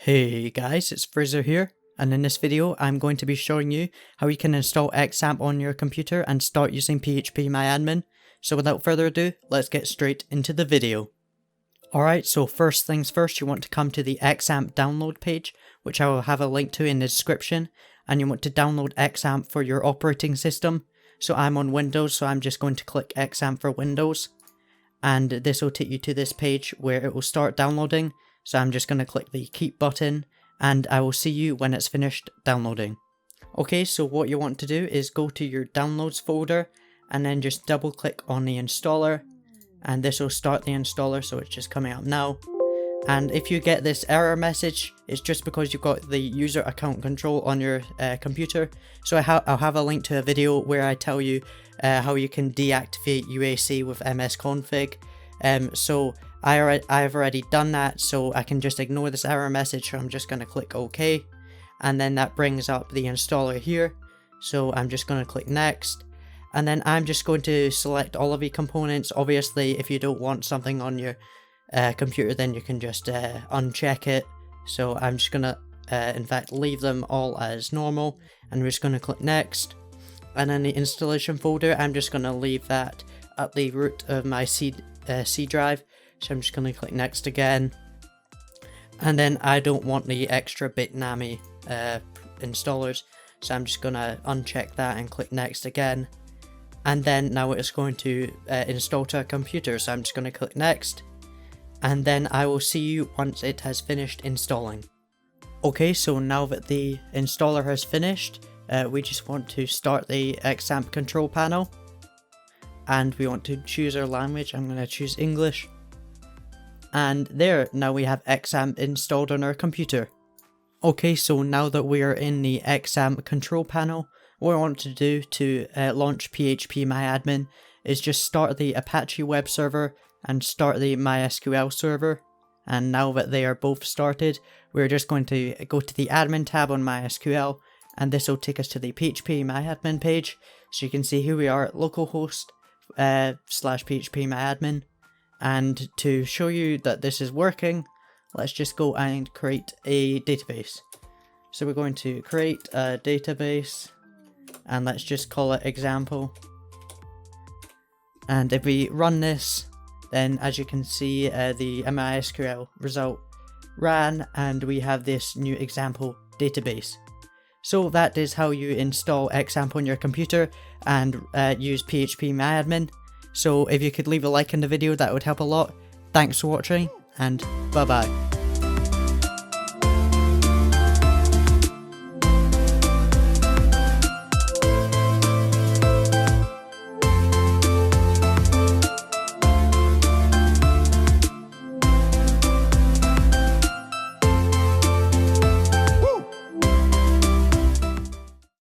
Hey guys, it's Fraser here, and in this video I'm going to be showing you how you can install XAMPP on your computer and start using PHPMyAdmin. So without further ado, let's get straight into the video. Alright, so first things first, you want to come to the XAMPP download page, which I will have a link to in the description, and you want to download XAMPP for your operating system. So I'm on Windows, so I'm just going to click XAMPP for Windows, and this will take you to this page where it will start downloading. So I'm just going to click the keep button and I will see you when it's finished downloading. Okay, so what you want to do is go to your downloads folder and then just double click on the installer, and this will start the installer, so it's just coming up now. And if you get this error message, it's just because you've got the user account control on your computer. So I'll have a link to a video where I tell you how you can deactivate UAC with msconfig. So I've already done that, so I can just ignore this error message. So I'm just going to click OK, and then that brings up the installer here. So I'm just going to click next, and then I'm just going to select all of the components. Obviously, if you don't want something on your computer, then you can just uncheck it. So I'm just going to in fact leave them all as normal, and we're just going to click next. And then the installation folder, I'm just going to leave that at the root of my C drive. So I'm just going to click next again, and then I don't want the extra Bitnami installers, so I'm just going to uncheck that and click next again, and then now it's going to install to a computer, so I'm just going to click next, and then I will see you once it has finished installing. Okay, so now that the installer has finished, we just want to start the XAMPP control panel, and we want to choose our language. I'm going to choose English. And there, now we have XAMPP installed on our computer. Okay, so now that we are in the XAMPP control panel, what I want to do to launch PHPMyAdmin is just start the Apache web server and start the MySQL server. And now that they are both started, we're just going to go to the admin tab on MySQL, and this will take us to the PHPMyAdmin page. So you can see here we are at localhost /PHPMyAdmin. And to show you that this is working, let's just go and create a database. So we're going to create a database, and let's just call it example. And if we run this, then as you can see, the MySQL result ran, and we have this new example database. So that is how you install XAMPP on your computer and use PHPMyAdmin. So if you could leave a like in the video, that would help a lot. Thanks for watching, and bye bye.